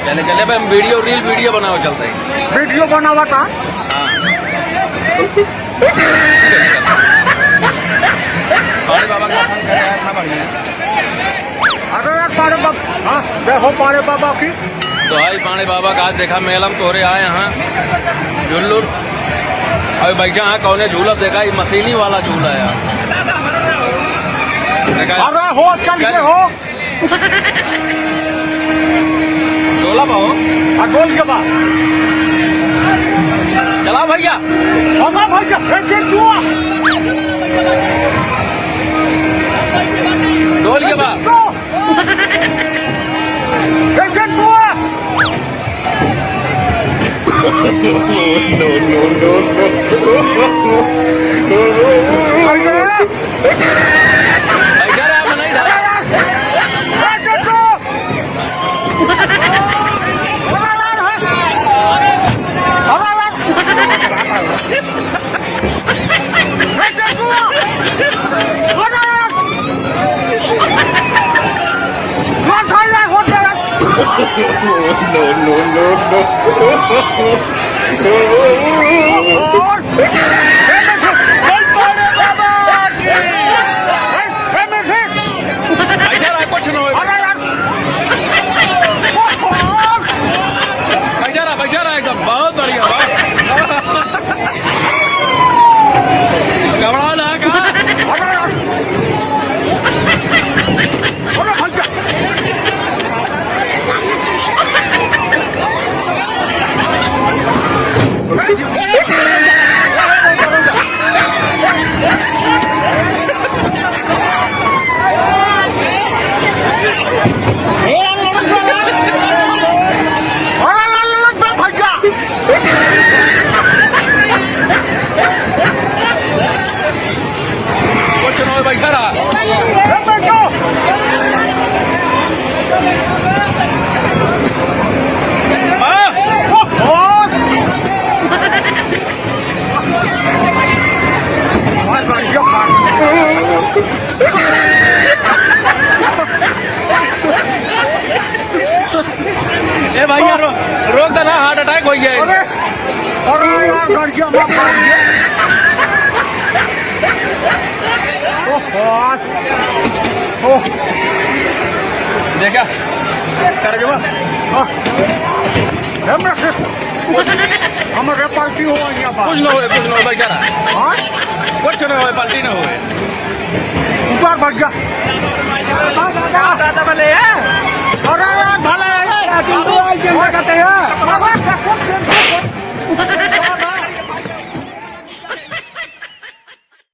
चले चले भाई, हम वीडियो बनाओ, चलते हैं वीडियो बनावा था। पाड़े बाबा का दर्शन करे इतना बढ़िया। अरे यार पाड़े बाबा, हाँ देखो पाड़े बाबा की तो भाई पाड़े बाबा का आज देखा मेलम तोरे आए यहाँ झुल्लू। अभी बैठा है कौने झूला देखा, ये मशीनी वाला झूला है यार। अरे हो चल के हो डोला पाओ डोल के बाद चला भैया, भैया डोल के बाद भैया रोक देना, हार्ट अटैक हो गया। देखा हमारे पार्टी हो कुछ न हो भाई क्या कुछ न हो, पार्टी न हो ऊपर बढ़ गया। अरे भले